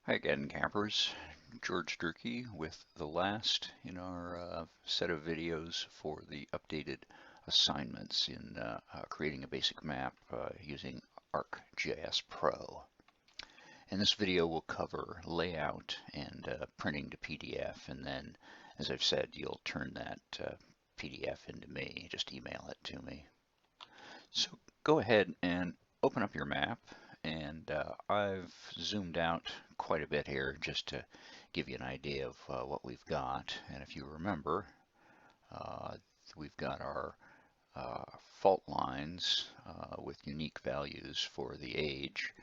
Hi again, campers. George Durkee with the last in our set of videos for the updated assignments in creating a basic map using ArcGIS Pro. And this video will cover layout and printing to PDF, and then, as I've said, you'll turn that PDF into me. Just email it to me. So go ahead and open up your map, and I've zoomed out quite a bit here just to give you an idea of what we've got. And if you remember, uh, we've got our fault lines with unique values for the age,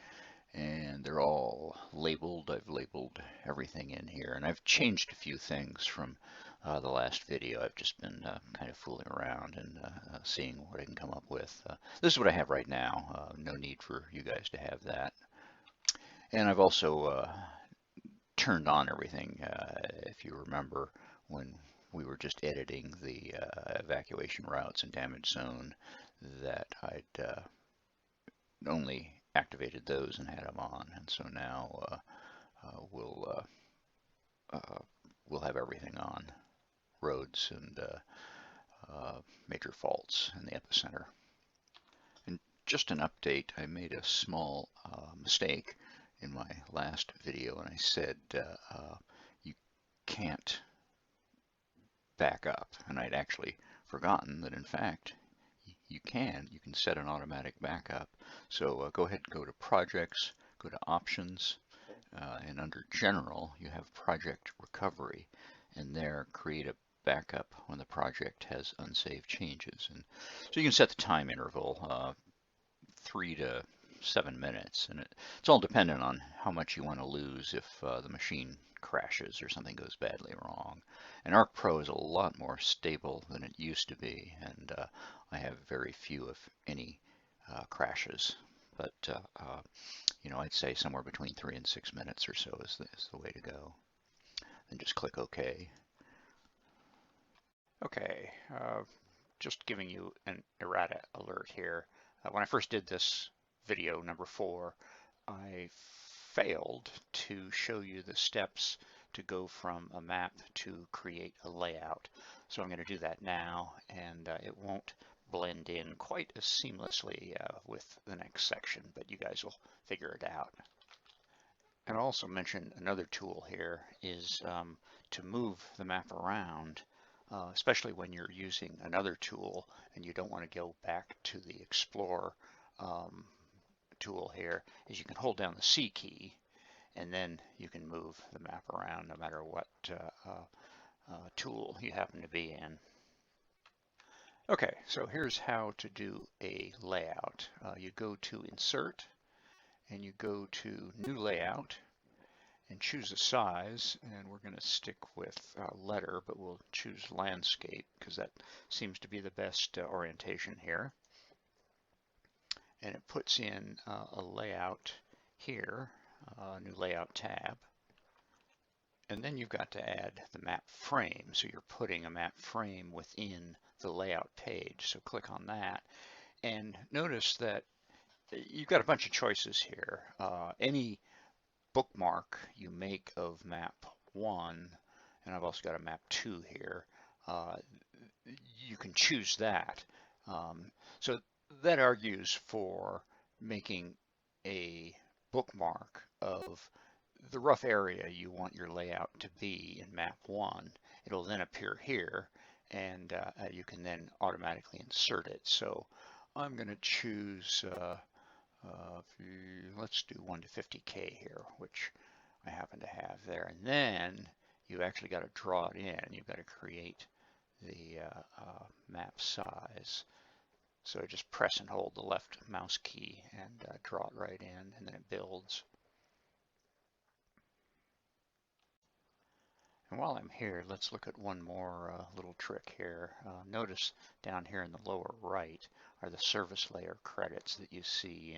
and they're all labeled. I've labeled everything in here, and I've changed a few things from the last video. I've just been kind of fooling around and seeing what I can come up with. This is what I have right now. No need for you guys to have that. And I've also turned on everything, if you remember, when we were just editing the evacuation routes and damage zone, that I'd only activated those and had them on. And so now we'll have everything on: roads and major faults in the epicenter. And just an update, I made a small mistake in my last video, and I said you can't back up, and I'd actually forgotten that in fact you can set an automatic backup. So go ahead and go to projects, go to options, and under general you have project recovery, and there create a backup when the project has unsaved changes. And so you can set the time interval 3 to 7 minutes, and it's all dependent on how much you want to lose if the machine crashes or something goes badly wrong. And Arc Pro is a lot more stable than it used to be, and I have very few, if any, crashes. But I'd say somewhere between 3 and 6 minutes or so is the way to go. Then just click OK. Okay, just giving you an errata alert here. When I first did this video, number 4, I failed to show you the steps to go from a map to create a layout. So I'm going to do that now, and it won't blend in quite as seamlessly with the next section, but you guys will figure it out. And I'll also mention another tool here is to move the map around, especially when you're using another tool and you don't want to go back to the Explore tool here, is you can hold down the C key and then you can move the map around no matter what tool you happen to be in. Okay, so here's how to do a layout. You go to Insert and you go to New Layout and choose a size, and we're going to stick with letter, but we'll choose landscape because that seems to be the best orientation here. And it puts in a layout here, new layout tab. And then you've got to add the map frame. So you're putting a map frame within the layout page. So click on that. And notice that you've got a bunch of choices here. Any bookmark you make of map 1, and I've also got a map 2 here, you can choose that. So that argues for making a bookmark of the rough area you want your layout to be in map 1. It'll then appear here, and you can then automatically insert it. So I'm going to choose let's do 1 to 50K here, which I happen to have there. And then you actually got to draw it in. You've got to create the map size. So just press and hold the left mouse key and draw it right in, and then it builds. And while I'm here, let's look at one more little trick here. Notice down here in the lower right are the service layer credits that you see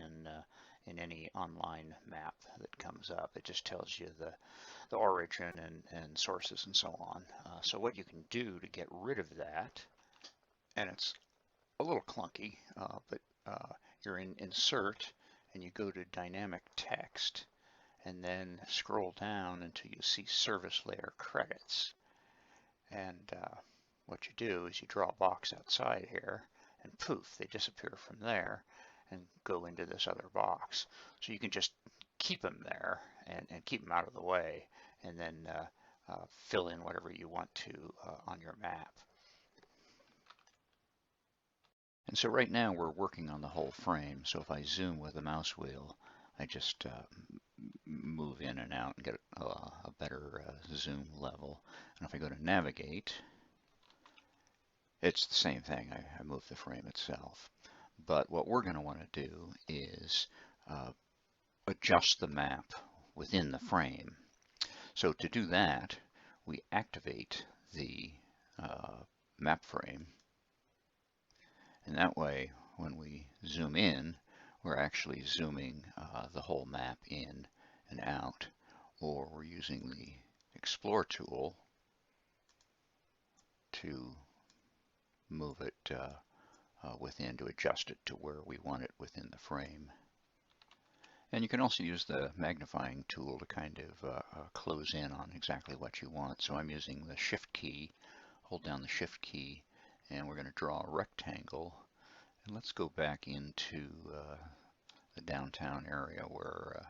in any online map that comes up. It just tells you the origin and sources and so on. So what you can do to get rid of that, and it's a little clunky, but you're in Insert and you go to Dynamic Text, and then scroll down until you see service layer credits. And what you do is you draw a box outside here, and poof, they disappear from there and go into this other box. So you can just keep them there and keep them out of the way, and then fill in whatever you want to on your map. And so right now we're working on the whole frame. So if I zoom with the mouse wheel, I just move in and out and get a better zoom level. And if I go to navigate, it's the same thing. I move the frame itself. But what we're going to want to do is adjust the map within the frame. So to do that, we activate the map frame. And that way, when we zoom in, we're actually zooming the whole map in and out. Or we're using the Explore tool to move it within, to adjust it to where we want it within the frame. And you can also use the magnifying tool to kind of close in on exactly what you want. So I'm using the Shift key, hold down the Shift key, and we're going to draw a rectangle. And let's go back into the downtown area where,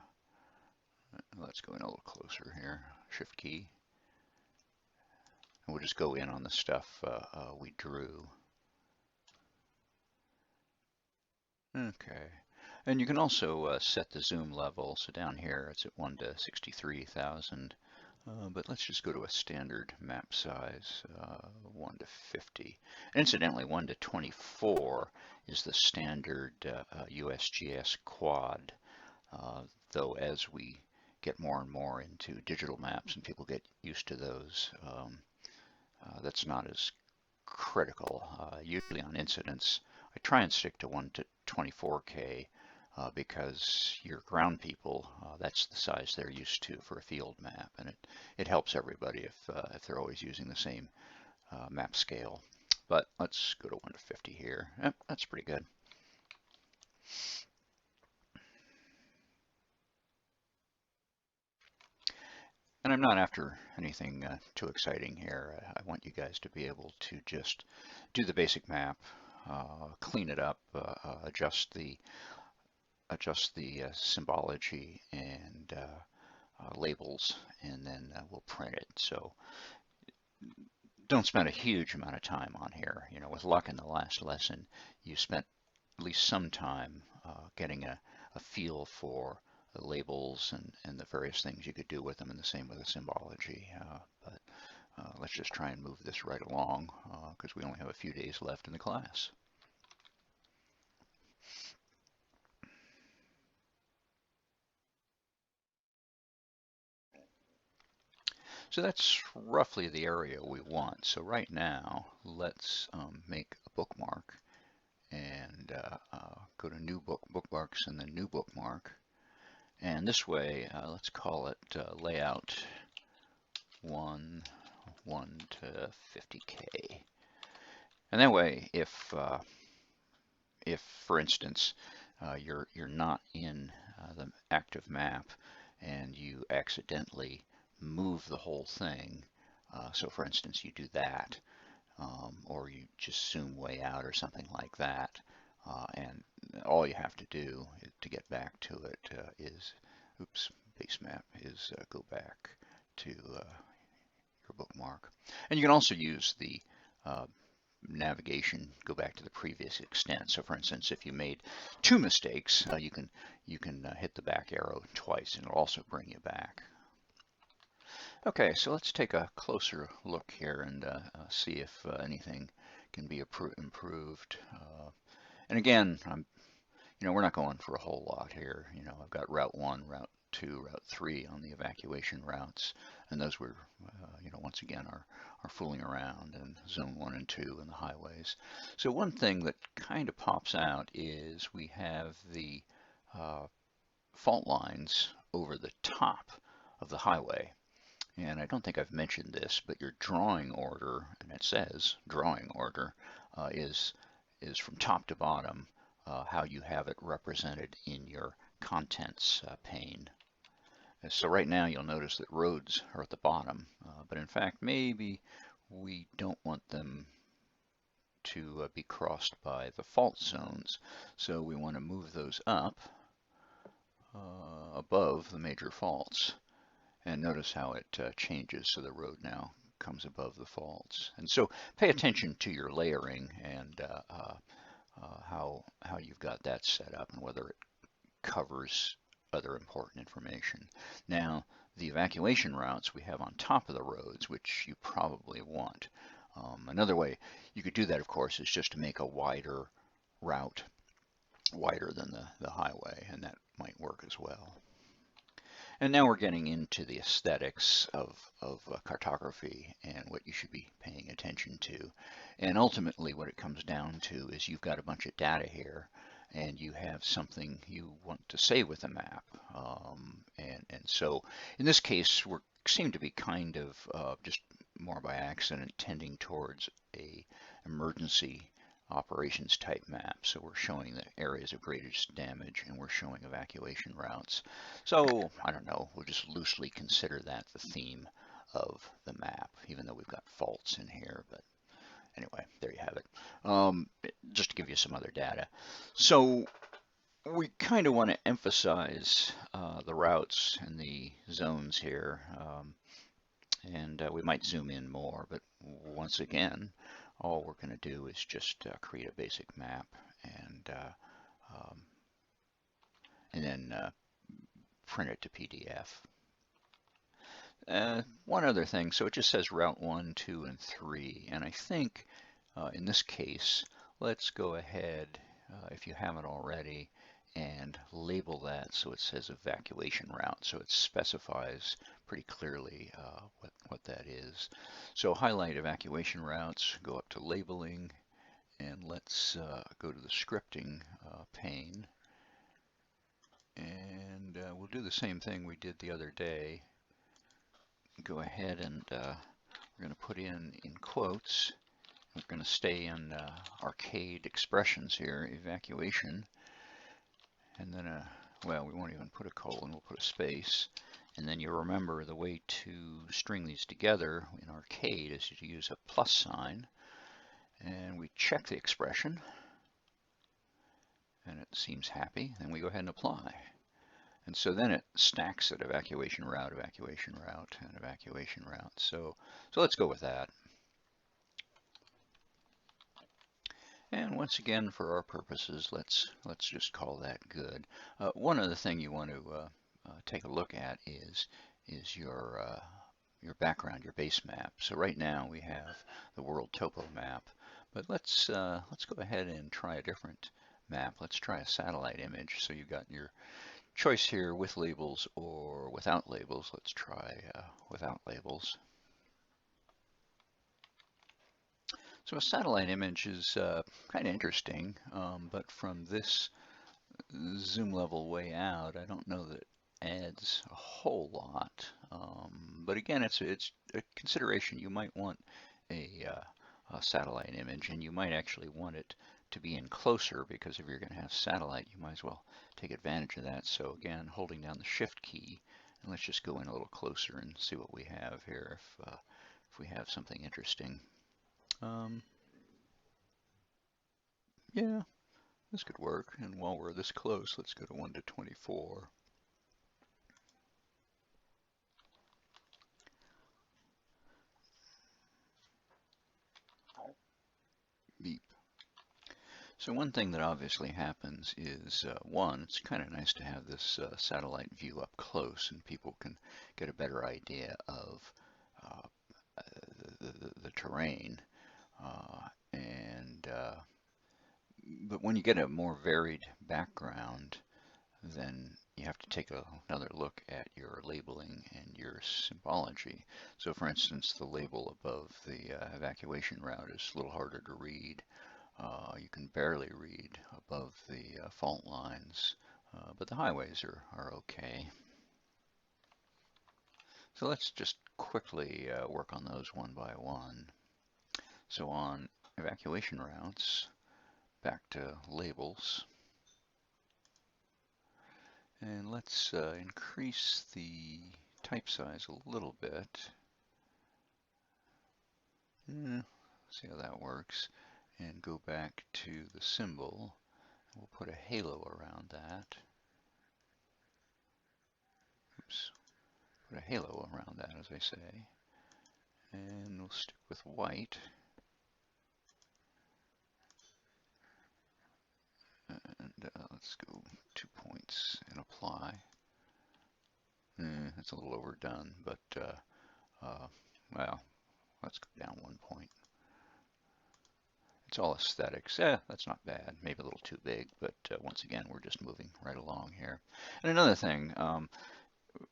let's go in a little closer here, Shift key. And we'll just go in on the stuff we drew. Okay. And you can also set the zoom level. So down here it's at 1 to 63,000. But let's just go to a standard map size, 1 to 50. And incidentally, 1 to 24 is the standard USGS quad. Though as we get more and more into digital maps and people get used to those, that's not as critical. Usually on incidents, I try and stick to 1 to 24K because your ground people, that's the size they're used to for a field map, and it helps everybody if they're always using the same map scale. But let's go to 1 to 50 here. Yep, that's pretty good. And I'm not after anything too exciting here. I want you guys to be able to just do the basic map, clean it up, adjust the symbology and labels, and then we'll print it. So don't spend a huge amount of time on here. You know, with luck in the last lesson, you spent at least some time getting a feel for the labels and the various things you could do with them, and the same with the symbology. But let's just try and move this right along because we only have a few days left in the class. So that's roughly the area we want. So right now, let's make a bookmark and go to New Bookmarks and then New Bookmark. And this way, let's call it Layout 1 to 50K. And that way, if for instance, you're not in the active map and you accidentally move the whole thing, so for instance you do that, or you just zoom way out or something like that, and all you have to do to get back to it is, base map, is go back to your bookmark. And you can also use the navigation, go back to the previous extent. So for instance, if you made 2 mistakes, you can hit the back arrow twice and it'll also bring you back. Okay, so let's take a closer look here and see if anything can be improved. And again, we're not going for a whole lot here. I've got Route 1, Route 2, Route 3 on the evacuation routes, and those were, once again, are fooling around, and Zone 1 and 2 in the highways. So one thing that kind of pops out is we have the fault lines over the top of the highway. And I don't think I've mentioned this, but your drawing order, and it says drawing order, is from top to bottom how you have it represented in your contents pane. So right now you'll notice that roads are at the bottom, but in fact maybe we don't want them to be crossed by the fault zones. So we want to move those up above the major faults. And notice how it changes, so the road now comes above the faults. And so pay attention to your layering and how you've got that set up and whether it covers other important information. Now, the evacuation routes we have on top of the roads, which you probably want. Another way you could do that, of course, is just to make a wider route, wider than the highway, and that might work as well. And now we're getting into the aesthetics of cartography and what you should be paying attention to. And ultimately what it comes down to is you've got a bunch of data here and you have something you want to say with the map. And so in this case, we seem to be kind of just more by accident tending towards a emergency operations type map. So we're showing the areas of greatest damage and we're showing evacuation routes. So I don't know, we'll just loosely consider that the theme of the map, even though we've got faults in here. But anyway, there you have it. Just to give you some other data. So we kind of want to emphasize the routes and the zones here. And we might zoom in more, but once again, all we're going to do is just create a basic map and then print it to PDF. One other thing, so it just says Route 1, 2, and 3, and I think in this case, let's go ahead, if you haven't already, and label that so it says evacuation route, so it specifies pretty clearly what that is. So highlight evacuation routes, go up to labeling, and let's go to the scripting pane. And we'll do the same thing we did the other day. Go ahead and we're going to put in quotes. We're going to stay in arcade expressions here, evacuation. And then, well, we won't even put a colon, we'll put a space. And then you remember the way to string these together in arcade is to use a plus sign. And we check the expression. And it seems happy. Then we go ahead and apply. And so then it stacks it, evacuation route, and evacuation route. So let's go with that. And once again, for our purposes, let's just call that good. One other thing you want to take a look at is your background, your base map. So right now we have the world topo map, but let's go ahead and try a different map. Let's try a satellite image. So you've got your choice here with labels or without labels. Let's try without labels. So a satellite image is kind of interesting, but from this zoom level way out, I don't know that it adds a whole lot. But again, it's a consideration. You might want a satellite image, and you might actually want it to be in closer, because if you're going to have satellite, you might as well take advantage of that. So again, holding down the Shift key, and let's just go in a little closer and see what we have here, if we have something interesting. Yeah, this could work. And while we're this close, let's go to 1 to 24. Beep. So one thing that obviously happens is, one, it's kind of nice to have this satellite view up close, and people can get a better idea of the terrain. But when you get a more varied background, then you have to take another look at your labeling and your symbology. So for instance, the label above the evacuation route is a little harder to read. You can barely read above the fault lines, but the highways are okay. So let's just quickly work on those one by one. So on evacuation routes, back to labels. And let's increase the type size a little bit. See how that works. And go back to the symbol. We'll put a halo around that. Oops. Put a halo around that, as I say. And we'll stick with white. And let's go 2 points and apply. That's a little overdone, but well, let's go down 1 point. It's all aesthetics. That's not bad. Maybe a little too big, but once again, we're just moving right along here. And another thing,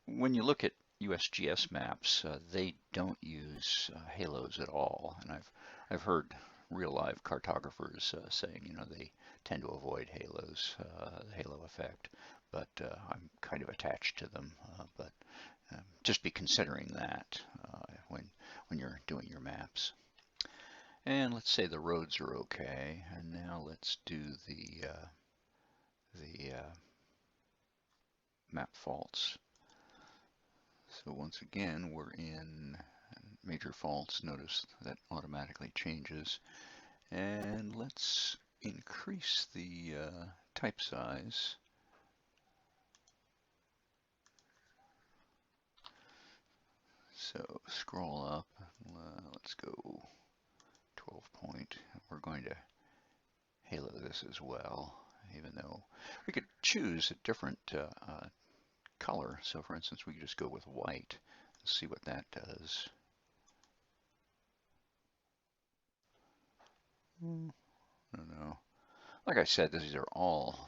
when you look at USGS maps, they don't use halos at all. And I've heard real live cartographers saying, you know, they tend to avoid halos, the halo effect. But I'm kind of attached to them. But just be considering that when you're doing your maps. And let's say the roads are okay. And now let's do the map faults. So once again, we're in major faults. Notice that automatically changes. And let's increase the type size. So scroll up. Let's go 12 point. We're going to halo this as well, even though we could choose a different color. So for instance, we could just go with white and see what that does. I don't know. Like I said, these are all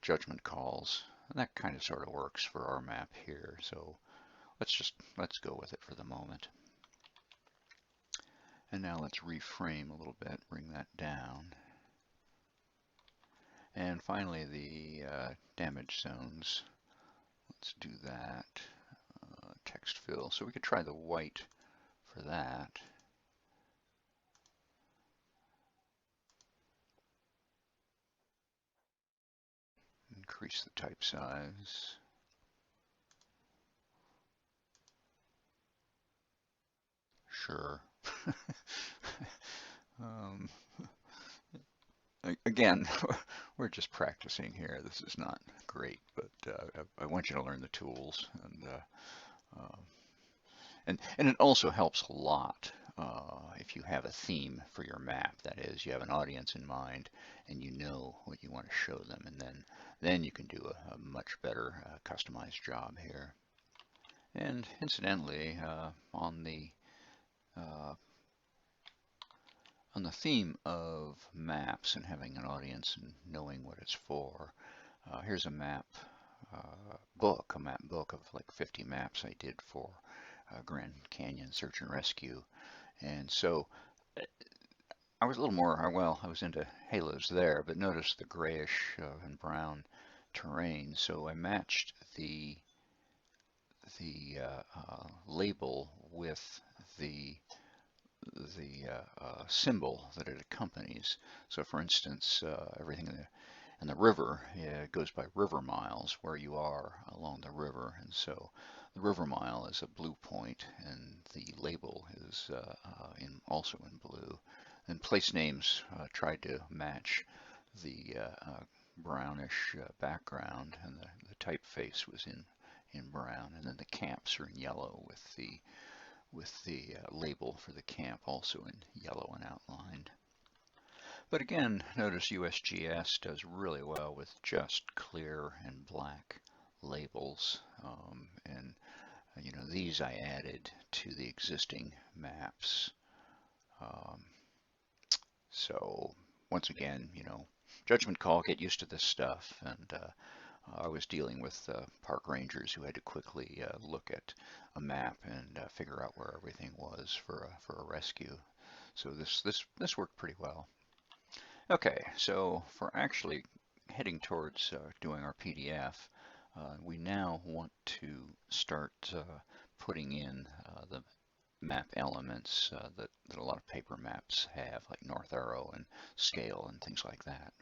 judgment calls, and that kind of sort of works for our map here. So let's go with it for the moment. And now let's reframe a little bit, bring that down. And finally, the damage zones. Let's do that. Text fill. So we could try the white for that. Increase the type size. Sure. Again, we're just practicing here. This is not great, but I want you to learn the tools, and it also helps a lot if you have a theme for your map. That is, you have an audience in mind, and you know what you want to show them, and then you can do a much better customized job here. And incidentally, on the theme of maps and having an audience and knowing what it's for, here's a map book, a map book of like 50 maps I did for Grand Canyon Search and Rescue. And so I was a little more, well, I was into halos there, but notice the grayish and brown terrain. So I matched the label with the symbol that it accompanies. So for instance, everything in the river goes by river miles, where you are along the river. And so the river mile is a blue point, and the label is also in blue. And place names tried to match the brownish background, and the typeface was in brown. And then the camps are in yellow with the label for the camp also in yellow and outlined. But again, notice USGS does really well with just clear and black labels. And you know, these I added to the existing maps. So once again, you know, judgment call, get used to this stuff. And I was dealing with park rangers who had to quickly look at a map and figure out where everything was for a rescue. So this worked pretty well. Okay, so for actually heading towards doing our PDF, we now want to start putting in the map elements that a lot of paper maps have, like north arrow and scale and things like that.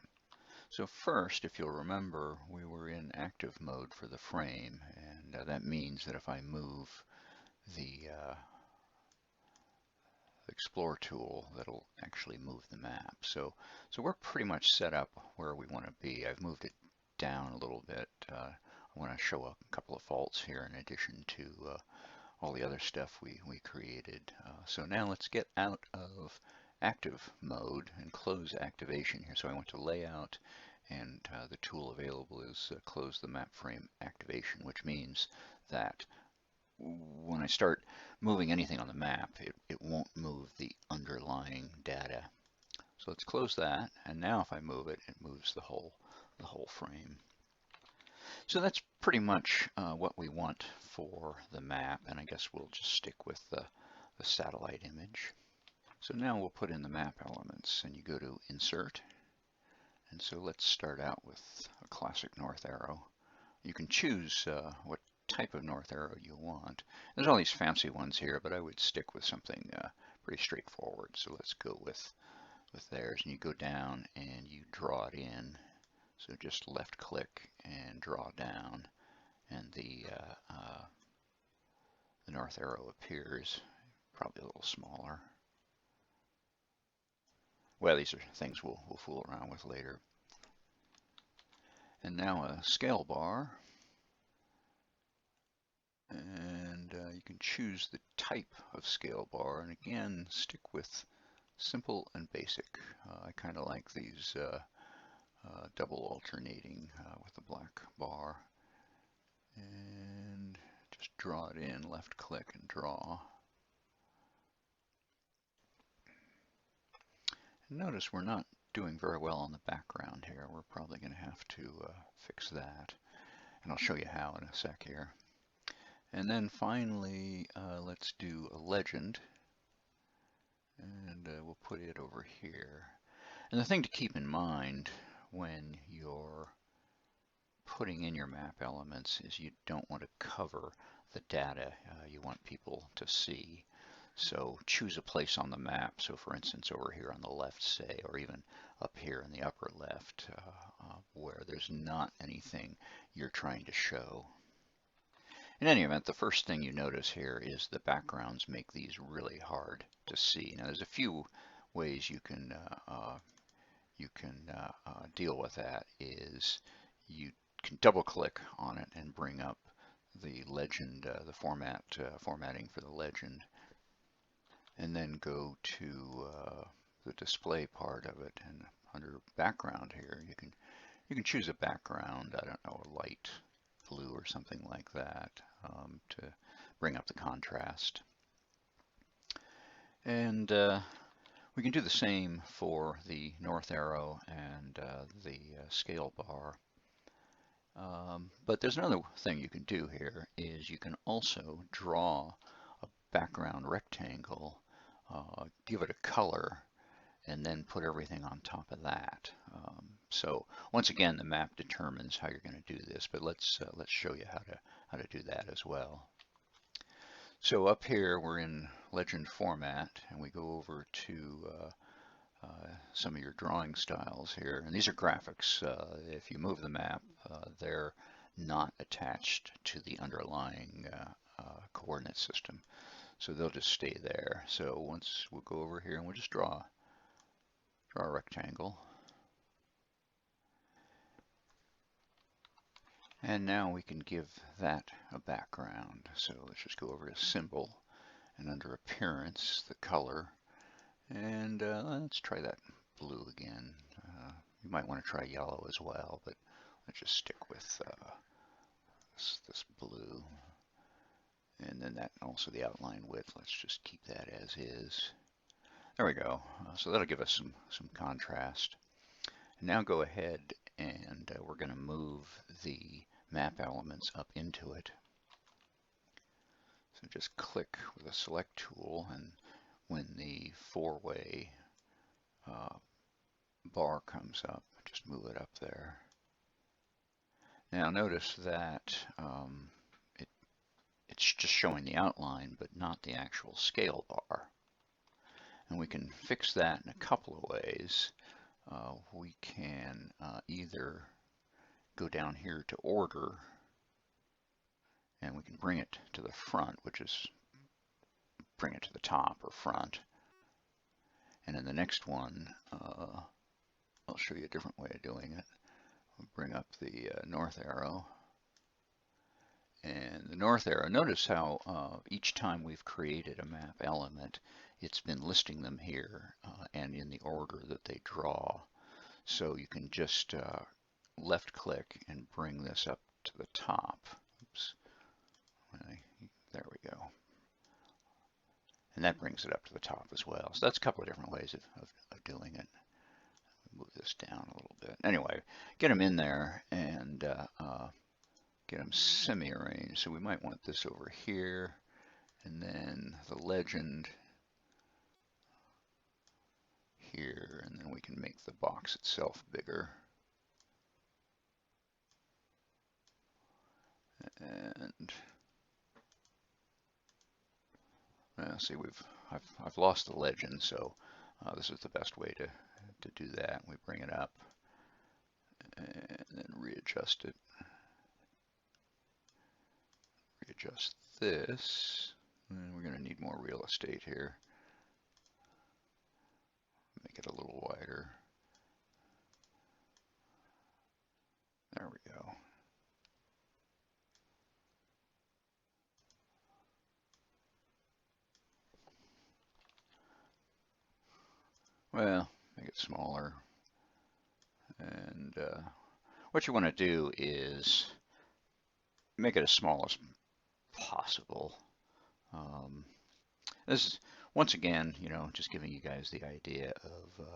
So first, if you'll remember, we were in active mode for the frame, and that means that if I move the Explore tool, that'll actually move the map. So we're pretty much set up where we want to be. I've moved it down a little bit. I want to show a couple of faults here in addition to all the other stuff we created. So now let's get out of active mode and close activation here. So I went to Layout, and the tool available is Close the Map Frame Activation, which means that when I start moving anything on the map, it won't move the underlying data. So let's close that, and now if I move it, it moves the whole frame. So that's pretty much what we want for the map, and I guess we'll just stick with the satellite image. So now we'll put in the map elements, and you go to Insert, and so let's start out with a classic north arrow. You can choose what type of north arrow you want. There's all these fancy ones here, but I would stick with something pretty straightforward. So let's go with theirs, and you go down and you draw it in. So just left click and draw down, and the north arrow appears, probably a little smaller. Well, these are things we'll fool around with later. And now a scale bar. And you can choose the type of scale bar, and again stick with simple and basic. I kind of like these double alternating with the black bar, and just draw it in, left click and draw. And notice we're not doing very well on the background here. We're probably going to have to fix that, and I'll show you how in a sec here. And then finally, let's do a legend, and we'll put it over here. And the thing to keep in mind when you're putting in your map elements is you don't want to cover the data you want people to see. So choose a place on the map. So for instance, over here on the left, say, or even up here in the upper left, where there's not anything you're trying to show. In any event, the first thing you notice here is the backgrounds make these really hard to see. Now, there's a few ways you can deal with that. Is you can double-click on it and bring up the legend, the formatting for the legend, and then go to the display part of it. And under background here, you can choose a background. I don't know, a light blue or something like that, to bring up the contrast. And we can do the same for the north arrow and the scale bar. But there's another thing you can do here, is you can also draw a background rectangle, give it a color, and then put everything on top of that. So once again, the map determines how you're going to do this, but let's show you how to do that as well. So up here we're in legend format, and we go over to some of your drawing styles here, and these are graphics. If you move the map, they're not attached to the underlying coordinate system, so they'll just stay there. So once we'll go over here and we'll just draw a rectangle. And now we can give that a background. So let's just go over to Symbol, and under Appearance, the color. And let's try that blue again. You might want to try yellow as well, but let's just stick with this blue. And then that also the outline width, let's just keep that as is. There we go. So that'll give us some contrast. And now go ahead and we're going to move the map elements up into it. So just click with a select tool, and when the four-way bar comes up, just move it up there. Now notice that it's just showing the outline, but not the actual scale bar. And we can fix that in a couple of ways. we can either go down here to order, and we can bring it to the front, which is bring it to the top or front. And in the next one, I'll show you a different way of doing it. We'll bring up the north arrow. And the north arrow, notice how each time we've created a map element, it's been listing them here and in the order that they draw. So you can just left click and bring this up to the top. Oops. There we go. And that brings it up to the top as well. So that's a couple of different ways of doing it. Move this down a little bit. Anyway, get them in there and get them semi-arranged. So we might want this over here, and then the legend here, and then we can make the box itself bigger. And see, I've lost the legend, so this is the best way to do that. We bring it up and then readjust it. Readjust this, and we're going to need more real estate here. Make it a little wider. There we go. Well, make it smaller. And what you want to do is make it as small as possible. This is, once again, you know, just giving you guys the idea of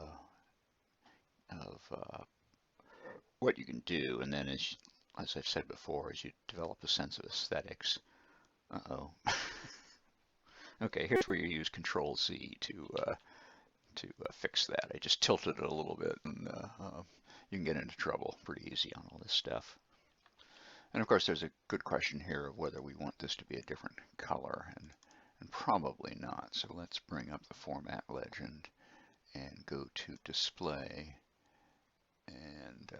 what you can do. And then as I've said before, as you develop a sense of aesthetics. Uh-oh. Okay, here's where you use Control-Z to fix that. I just tilted it a little bit, and you can get into trouble pretty easy on all this stuff. And of course, there's a good question here of whether we want this to be a different color, and probably not. So let's bring up the format legend and go to display and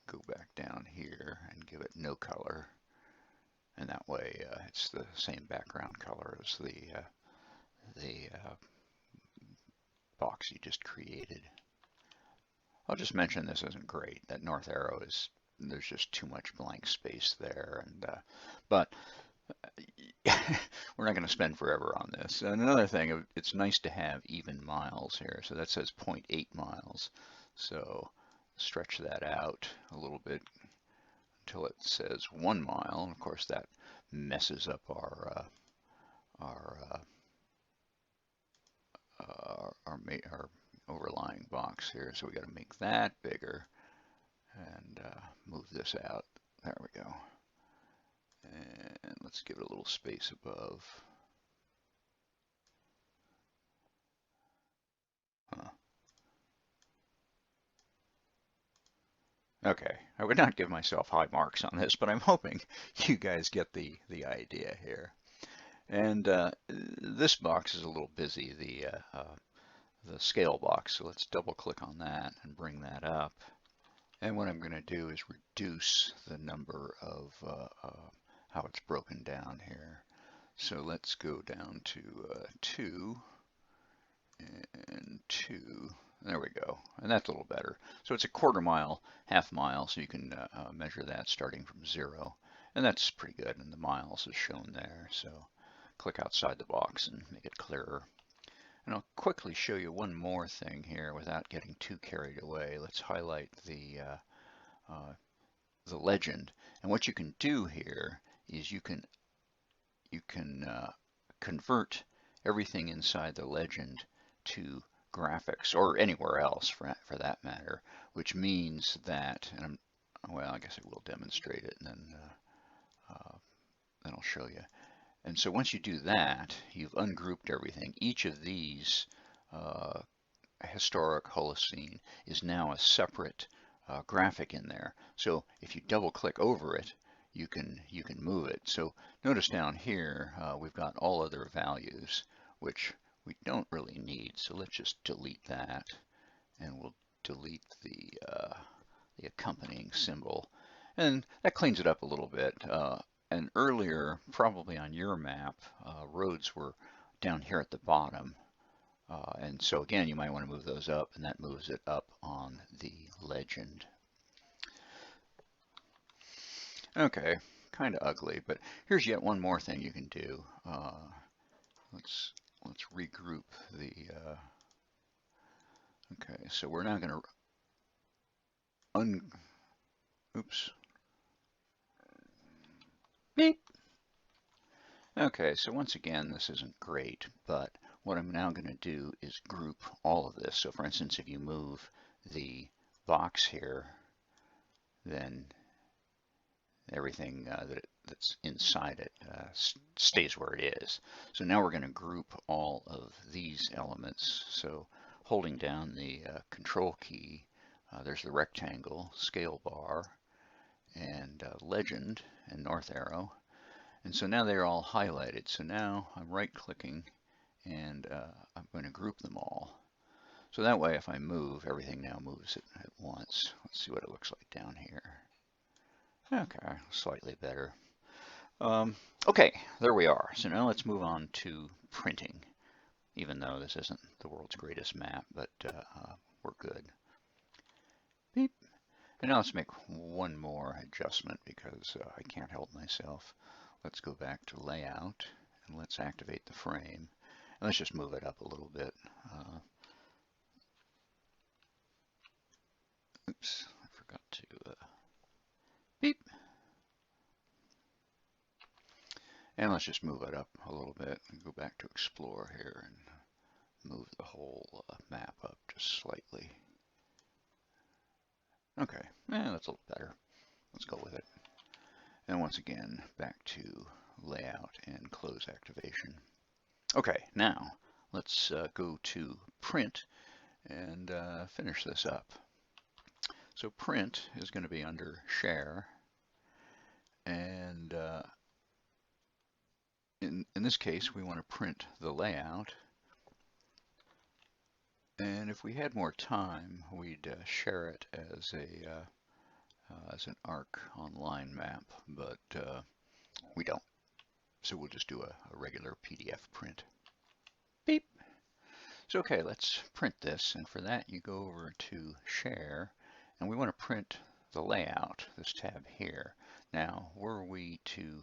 go back down here and give it no color. And that way it's the same background color as the box you just created. I'll just mention this isn't great. That north arrow is, there's just too much blank space there, and but we're not going to spend forever on this. And another thing, it's nice to have even miles here. So that says 0.8 miles. So stretch that out a little bit until it says 1 mile. And of course, that messes up our overlying box here. So we got to make that bigger and move this out. There we go. And let's give it a little space above. Okay, I would not give myself high marks on this, but I'm hoping you guys get the idea here. And this box is a little busy, the scale box, so let's double click on that and bring that up. And what I'm going to do is reduce the number of how it's broken down here. So let's go down to 2 and 2. There we go, and that's a little better. So it's a 1/4 mile, 1/2 mile, so you can measure that starting from 0. And that's pretty good, and the miles is shown there. So click outside the box and make it clearer. And I'll quickly show you one more thing here without getting too carried away. Let's highlight the legend. And what you can do here is you can convert everything inside the legend to graphics, or anywhere else for that matter, which means that, and well, I guess I will demonstrate it, and then I'll show you. And so once you do that, you've ungrouped everything. Each of these historic Holocene is now a separate graphic in there. So if you double click over it, you can move it. So notice down here we've got all other values, which we don't really need. So let's just delete that, and we'll delete the accompanying symbol, and that cleans it up a little bit. And earlier, probably on your map, roads were down here at the bottom. And so again, you might want to move those up, and that moves it up on the legend. Okay, kind of ugly, but here's yet one more thing you can do. Let's regroup the. Okay, so we're now going to oops. Beep. Okay, so once again, this isn't great, but what I'm now going to do is group all of this. So for instance, if you move the box here, then everything that's inside it stays where it is. So now we're going to group all of these elements. So holding down the control key, there's the rectangle, scale bar, and legend, and north arrow. And so now they're all highlighted. So now I'm right-clicking, and I'm going to group them all. So that way, if I move, everything now moves at once. Let's see what it looks like down here. Okay, slightly better. Okay, there we are. So now let's move on to printing, even though this isn't the world's greatest map, but we're good. Beep. And now let's make one more adjustment because I can't help myself. Let's go back to layout and let's activate the frame. And let's just move it up a little bit. Oops, I forgot to beep. And let's just move it up a little bit and go back to explore here and move the whole map up just slightly. Okay, that's a little better. Let's go with it. And once again, back to layout and close activation. Okay, now let's go to print and finish this up. So print is going to be under share, and in this case we want to print the layout, and if we had more time we'd share it as an Arc online map, but we don't, so we'll just do a regular PDF print. Beep. So okay, let's print this, and for that you go over to share, and we want to print the layout, this tab here. Now, were we to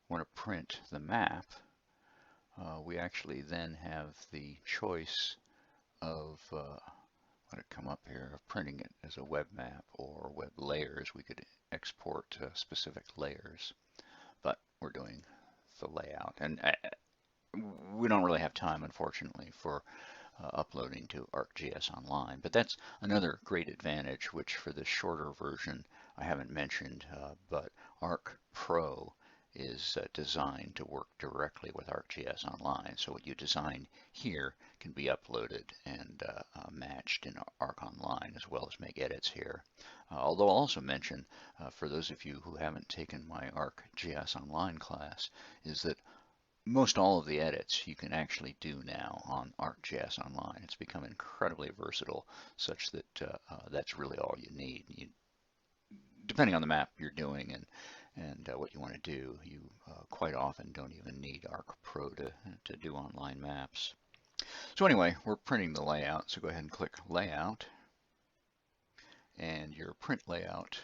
want to print the map, we actually then have the choice of, let it come up here, of printing it as a web map or web layers. We could export specific layers, but we're doing the layout. And we don't really have time, unfortunately, for uploading to ArcGIS Online, but that's another great advantage, which for the shorter version I haven't mentioned, but Arc Pro is designed to work directly with ArcGIS Online. So what you design here can be uploaded and matched in Arc Online, as well as make edits here. Although I'll also mention, for those of you who haven't taken my ArcGIS Online class, is that most all of the edits you can actually do now on ArcGIS Online. It's become incredibly versatile, such that that's really all you need. Depending on the map you're doing and what you want to do, you quite often don't even need Arc Pro to do online maps. So anyway, we're printing the layout, so go ahead and click Layout, and your Print Layout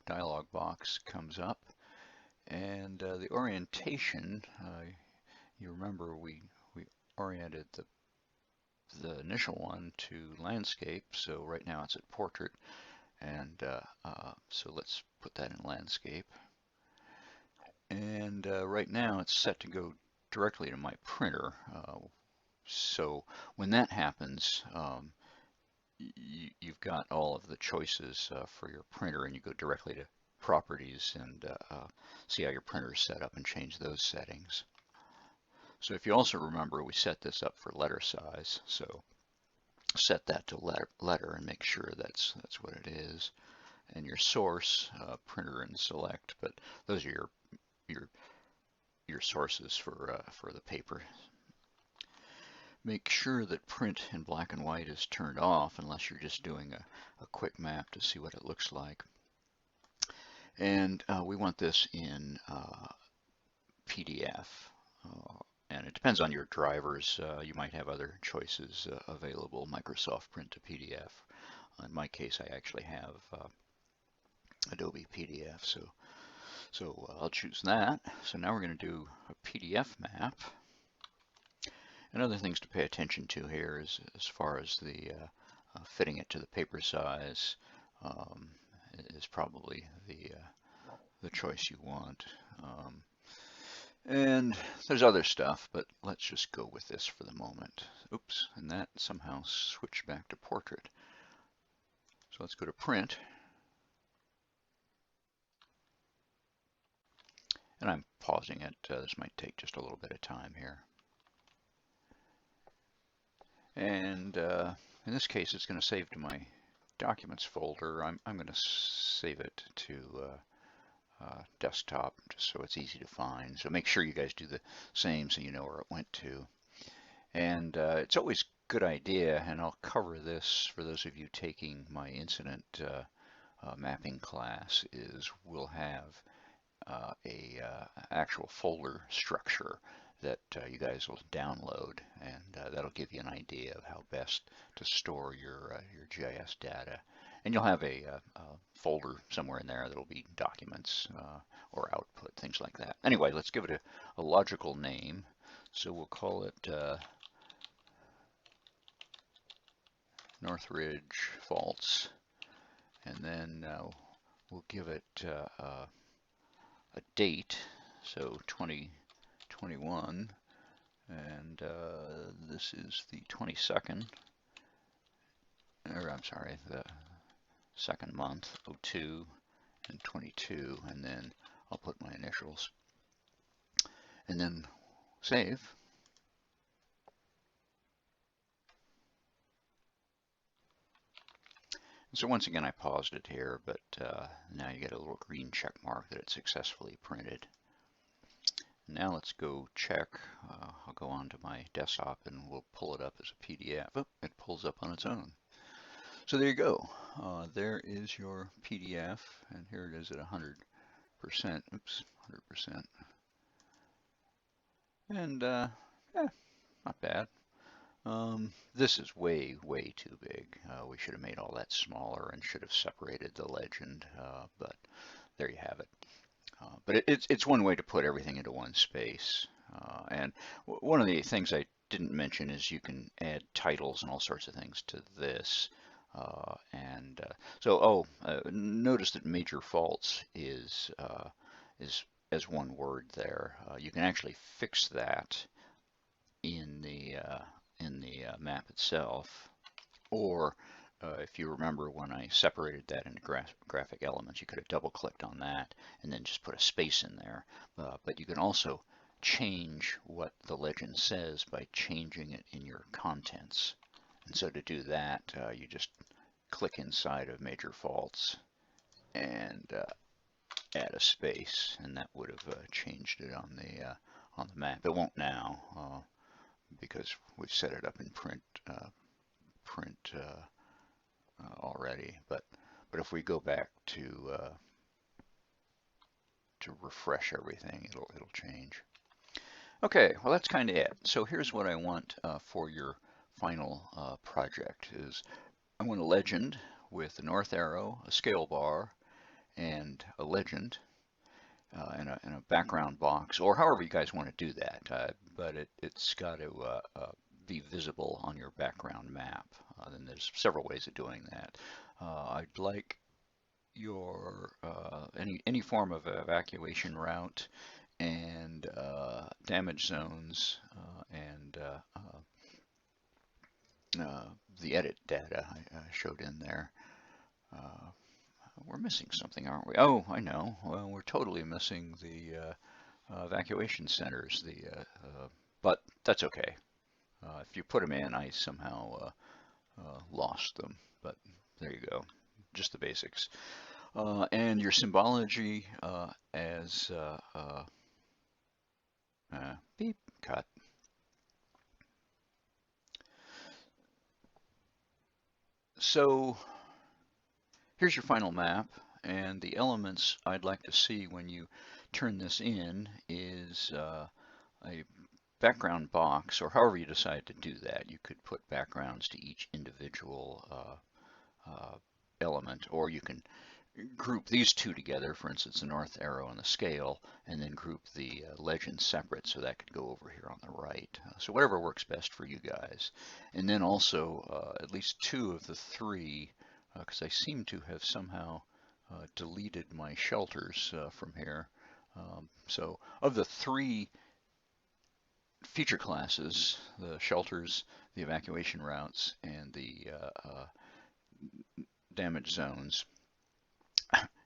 dialog box comes up, and the orientation, you remember we oriented the initial one to landscape, so right now it's at portrait, and so let's put that in landscape. And right now it's set to go directly to my printer. So when that happens, you've got all of the choices for your printer, and you go directly to properties and see how your printer is set up and change those settings. So if you also remember, we set this up for letter size, so set that to letter and make sure that's what it is. And your source, printer and select, but those are your sources for the paper. Make sure that print in black and white is turned off unless you're just doing a quick map to see what it looks like. And we want this in PDF. And it depends on your drivers. You might have other choices available, Microsoft Print to PDF. In my case, I actually have Adobe PDF, so I'll choose that. So now we're going to do a PDF map. And other things to pay attention to here is as far as the fitting it to the paper size is probably the choice you want. And there's other stuff, but let's just go with this for the moment. Oops, and that somehow switched back to portrait. So let's go to print. And I'm pausing it. This might take just a little bit of time here. And in this case, it's going to save to my documents folder. I'm going to save it to desktop just so it's easy to find. So make sure you guys do the same so you know where it went to. And it's always a good idea, and I'll cover this for those of you taking my incident mapping class, is we'll have a actual folder structure that you guys will download, and that'll give you an idea of how best to store your GIS data. And you'll have a folder somewhere in there that'll be documents or output, things like that. Anyway, let's give it a logical name. So we'll call it Northridge Faults, and then we'll give it a date, so 2021, and this is the 22nd, or I'm sorry, the second month, 02 and 22, and then I'll put my initials, and then save. So once again, I paused it here, but now you get a little green check mark that it's successfully printed. Now let's go check. I'll go on to my desktop and we'll pull it up as a PDF. Oh, it pulls up on its own. So there you go. There is your PDF, and here it is at 100%. Oops, 100%. And yeah, not bad. This is way, way too big. We should have made all that smaller and should have separated the legend, but there you have it. But it's one way to put everything into one space. And one of the things I didn't mention is you can add titles and all sorts of things to this. Notice that major faults is as one word there. You can actually fix that in the map itself, or if you remember when I separated that into graphic elements, you could have double clicked on that and then just put a space in there. But you can also change what the legend says by changing it in your contents. And so to do that, you just click inside of major faults and add a space, and that would have changed it on the map. It won't now because we've set it up in print already. But if we go back to refresh everything, it'll change. Okay, well that's kind of it. So here's what I want for your final project is I want a legend with a north arrow, a scale bar, and a legend and a background box, or however you guys want to do that. But it's got to be visible on your background map. Then there's several ways of doing that. I'd like your any form of evacuation route and damage zones and the edit data I showed in there. We're missing something, aren't we? Oh, I know. Well, we're totally missing the evacuation centers. But that's okay. If you put them in, I somehow lost them. But there you go. Just the basics. And your symbology as beep cut. So here's your final map, and the elements I'd like to see when you turn this in is a background box, or however you decide to do that. You could put backgrounds to each individual element, or you can group these two together, for instance, the north arrow and the scale, and then group the legend separate, so that could go over here on the right. So whatever works best for you guys. And then also at least two of the three, because I seem to have somehow deleted my shelters from here. So of the three feature classes, the shelters, the evacuation routes, and the damage zones,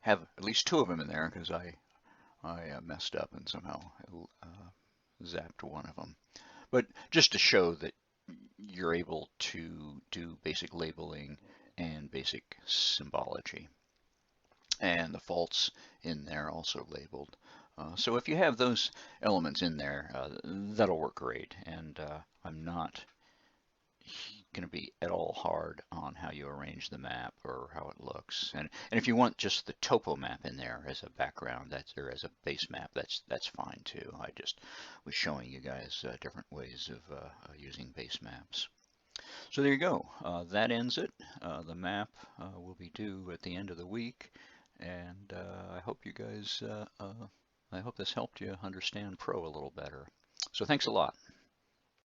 have at least two of them in there because I messed up and somehow zapped one of them. But just to show that you're able to do basic labeling and basic symbology. And the faults in there also labeled. So if you have those elements in there, that'll work great. And I'm not going to be at all hard on how you arrange the map or how it looks. And if you want just the topo map in there as a background, or as a base map, that's fine too. I just was showing you guys different ways of using base maps. So there you go. That ends it. The map will be due at the end of the week, and I hope you guys, I hope this helped you understand Pro a little better. So thanks a lot.